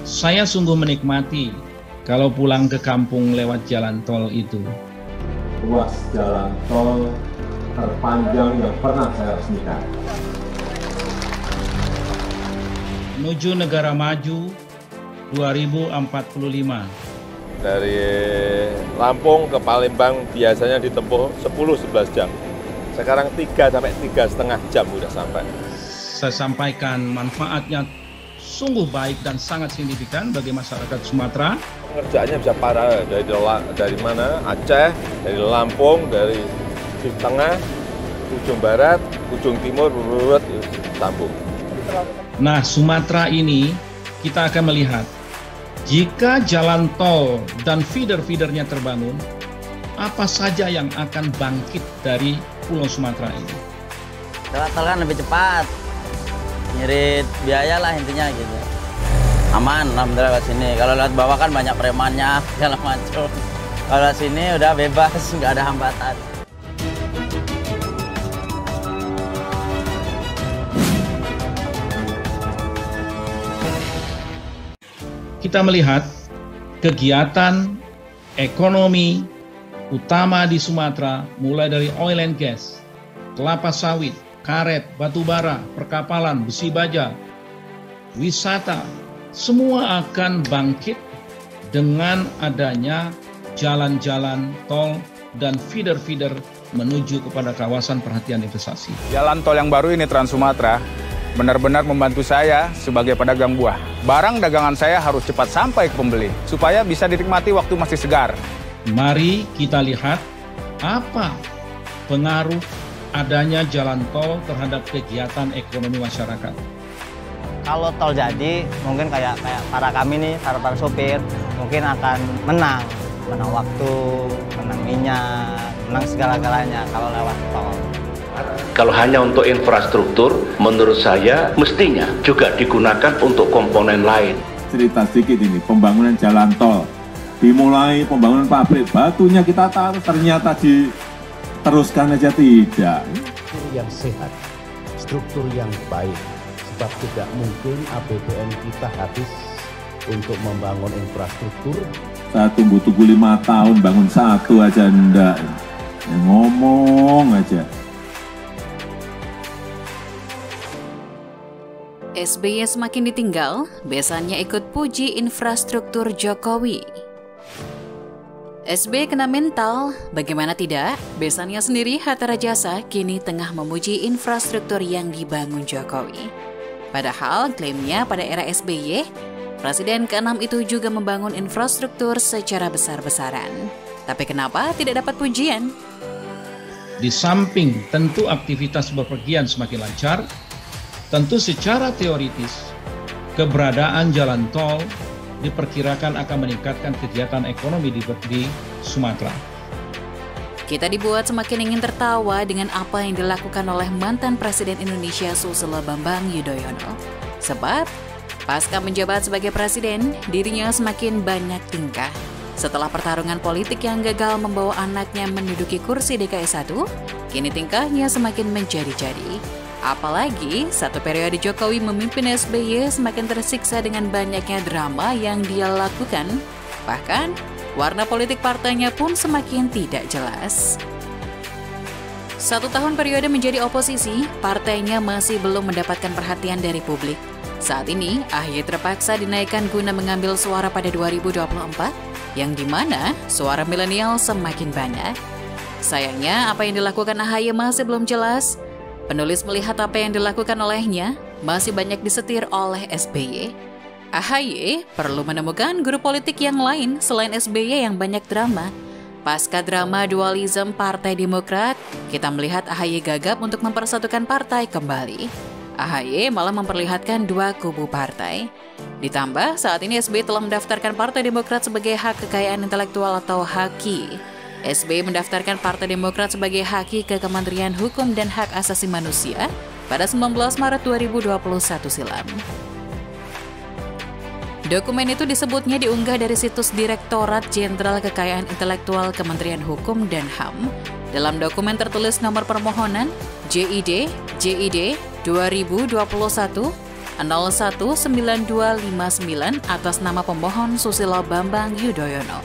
Saya sungguh menikmati kalau pulang ke kampung lewat jalan tol itu. Ruas jalan tol terpanjang yang pernah saya resmikan. Menuju negara maju 2045. Dari Lampung ke Palembang biasanya ditempuh 10-11 jam. Sekarang 3-3,5 jam sudah sampai. Saya sampaikan manfaatnya sungguh baik dan sangat signifikan bagi masyarakat Sumatera. Pengerjaannya bisa parah dari mana? Aceh, dari Lampung, dari tengah, ujung barat, ujung timur, sambung. Nah, Sumatera ini kita akan melihat jika jalan tol dan feeder-feedernya terbangun, apa saja yang akan bangkit dari Pulau Sumatera ini? Jalan tol kan lebih cepat, ngirit biaya lah intinya gitu. Aman, alhamdulillah ke sini. Kalau lewat bawah kan banyak premannya, segala macam. Kalau sini udah bebas, nggak ada hambatan. Kita melihat kegiatan ekonomi utama di Sumatera mulai dari oil and gas, kelapa sawit, karet, batu bara, perkapalan, besi baja, wisata, semua akan bangkit dengan adanya jalan-jalan tol dan feeder-feeder menuju kepada kawasan perhatian investasi. Jalan tol yang baru ini Trans Sumatera benar-benar membantu saya sebagai pedagang buah. Barang dagangan saya harus cepat sampai ke pembeli, supaya bisa dinikmati waktu masih segar. Mari kita lihat apa pengaruh adanya jalan tol terhadap kegiatan ekonomi masyarakat. Kalau tol jadi, mungkin kayak para kami nih, para sopir, mungkin akan menang waktu, menang minyak, menang segala-galanya kalau lewat tol. Kalau hanya untuk infrastruktur, menurut saya mestinya juga digunakan untuk komponen lain. Cerita sedikit ini, pembangunan jalan tol. Dimulai pembangunan pabrik, batunya kita taruh, ternyata diteruskan aja tidak. Struktur yang sehat, struktur yang baik. Sebab tidak mungkin APBN kita habis untuk membangun infrastruktur. Saya tunggu 5 tahun, bangun satu aja enggak. Ya, ngomong aja. SBY semakin ditinggal, besannya ikut puji infrastruktur Jokowi. SBY kena mental, bagaimana tidak? Besannya sendiri Hatta Rajasa kini tengah memuji infrastruktur yang dibangun Jokowi. Padahal klaimnya pada era SBY, Presiden ke-6 itu juga membangun infrastruktur secara besar-besaran. Tapi kenapa tidak dapat pujian? Di samping tentu aktivitas bepergian semakin lancar, tentu secara teoritis, keberadaan jalan tol diperkirakan akan meningkatkan kegiatan ekonomi di Sumatera. Kita dibuat semakin ingin tertawa dengan apa yang dilakukan oleh mantan Presiden Indonesia Susilo Bambang Yudhoyono. Sebab, pasca menjabat sebagai presiden, dirinya semakin banyak tingkah. Setelah pertarungan politik yang gagal membawa anaknya menduduki kursi DKI 1, kini tingkahnya semakin menjadi-jadi. Apalagi, satu periode Jokowi memimpin SBY semakin tersiksa dengan banyaknya drama yang dia lakukan. Bahkan, warna politik partainya pun semakin tidak jelas. 1 tahun periode menjadi oposisi, partainya masih belum mendapatkan perhatian dari publik. Saat ini, AHY terpaksa dinaikkan guna mengambil suara pada 2024, yang dimana suara milenial semakin banyak. Sayangnya, apa yang dilakukan AHY masih belum jelas. Penulis melihat apa yang dilakukan olehnya masih banyak disetir oleh SBY. AHY perlu menemukan guru politik yang lain selain SBY yang banyak drama. Pasca drama dualisme Partai Demokrat, kita melihat AHY gagap untuk mempersatukan partai kembali. AHY malah memperlihatkan dua kubu partai. Ditambah saat ini SBY telah mendaftarkan Partai Demokrat sebagai hak kekayaan intelektual atau HAKI. SBY mendaftarkan Partai Demokrat sebagai HAKI ke Kementerian Hukum dan Hak Asasi Manusia pada 19 Maret 2021 silam. Dokumen itu disebutnya diunggah dari situs Direktorat Jenderal Kekayaan Intelektual Kementerian Hukum dan HAM. Dalam dokumen tertulis nomor permohonan JID 2021 019259 atas nama pemohon Susilo Bambang Yudhoyono.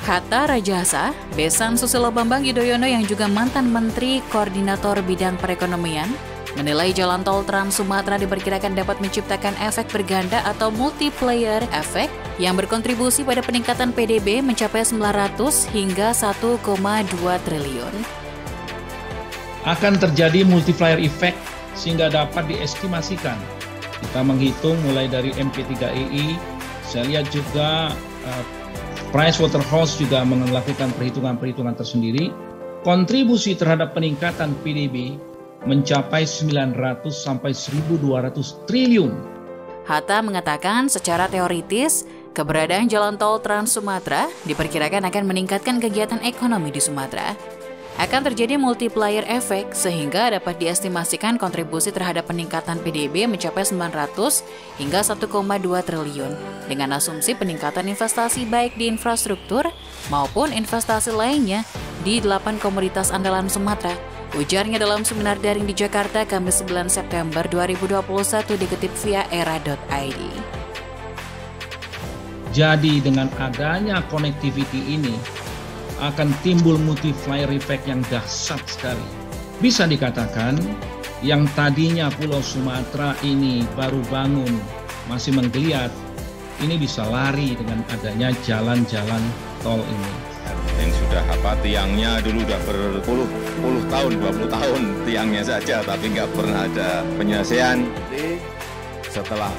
Hatta Rajasa, besan Susilo Bambang Yudhoyono yang juga mantan Menteri Koordinator Bidang Perekonomian, menilai jalan tol Trans Sumatera diperkirakan dapat menciptakan efek berganda atau multiplier effect yang berkontribusi pada peningkatan PDB mencapai 900 hingga 1,2 triliun. Akan terjadi multiplier effect sehingga dapat diestimasikan. Kita menghitung mulai dari MP3EI, saya lihat juga Pricewaterhouse juga melakukan perhitungan-perhitungan tersendiri. Kontribusi terhadap peningkatan PDB mencapai 900 sampai 1.200 triliun. Hatta mengatakan secara teoritis, keberadaan jalan tol Trans Sumatera diperkirakan akan meningkatkan kegiatan ekonomi di Sumatera. Akan terjadi multiplier effect sehingga dapat diestimasikan kontribusi terhadap peningkatan PDB mencapai 900 hingga 1,2 triliun dengan asumsi peningkatan investasi baik di infrastruktur maupun investasi lainnya di 8 komoditas andalan Sumatera. Ujarnya dalam seminar daring di Jakarta Kamis 9 September 2021 dikutip via era.id. Jadi dengan adanya connectivity ini akan timbul multiplier effect yang dahsyat sekali. Bisa dikatakan yang tadinya Pulau Sumatera ini baru bangun, masih menggeliat, ini bisa lari dengan adanya jalan-jalan tol ini. Yang sudah tiangnya dulu udah berpuluh tahun, 20 tahun tiangnya saja, tapi nggak pernah ada penyelesaian. Setelah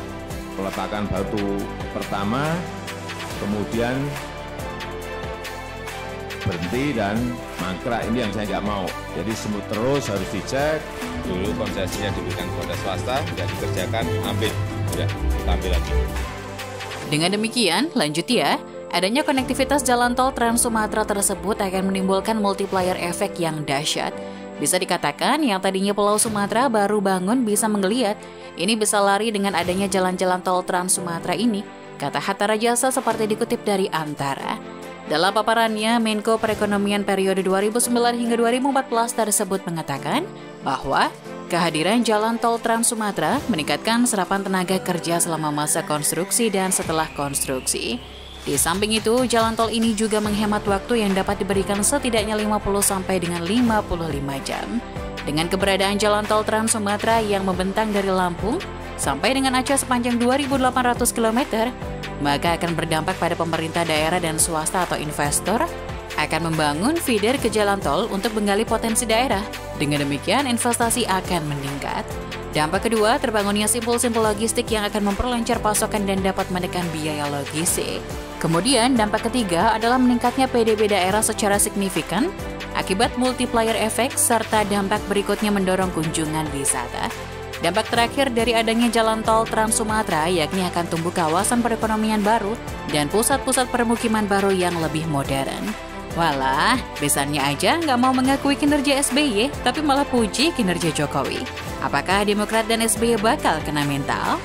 peletakan batu pertama, kemudian berhenti dan mangkrak, ini yang saya nggak mau. Jadi semut terus harus dicek. Dulu konsesinya diberikan kepada swasta, tidak dikerjakan, ambil, udah kita ambil lagi. Dengan demikian, lanjut ya, adanya konektivitas jalan tol Trans Sumatera tersebut akan menimbulkan multiplier effect yang dahsyat. Bisa dikatakan yang tadinya Pulau Sumatera baru bangun bisa menggeliat, ini bisa lari dengan adanya jalan-jalan tol Trans Sumatera ini, kata Hatta Rajasa seperti dikutip dari Antara. Dalam paparannya, Menko Perekonomian periode 2009 hingga 2014 tersebut mengatakan bahwa kehadiran jalan tol Trans Sumatera meningkatkan serapan tenaga kerja selama masa konstruksi dan setelah konstruksi. Di samping itu, jalan tol ini juga menghemat waktu yang dapat diberikan setidaknya 50 sampai dengan 55 jam. Dengan keberadaan jalan tol Trans Sumatera yang membentang dari Lampung sampai dengan Aceh sepanjang 2.800 km, maka akan berdampak pada pemerintah daerah dan swasta atau investor akan membangun feeder ke jalan tol untuk menggali potensi daerah. Dengan demikian, investasi akan meningkat. Dampak kedua, terbangunnya simpul-simpul logistik yang akan memperlancar pasokan dan dapat menekan biaya logistik. Kemudian, dampak ketiga adalah meningkatnya PDB daerah secara signifikan akibat multiplier effect serta dampak berikutnya mendorong kunjungan wisata. Dampak terakhir dari adanya jalan tol Trans Sumatera yakni akan tumbuh kawasan perekonomian baru dan pusat-pusat permukiman baru yang lebih modern. Walah, besannya aja nggak mau mengakui kinerja SBY, tapi malah puji kinerja Jokowi. Apakah Demokrat dan SBY bakal kena mental?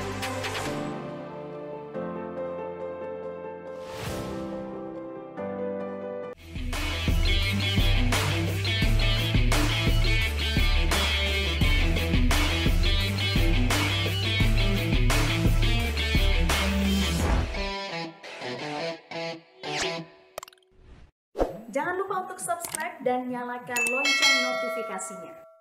Jangan lupa untuk subscribe dan nyalakan lonceng notifikasinya.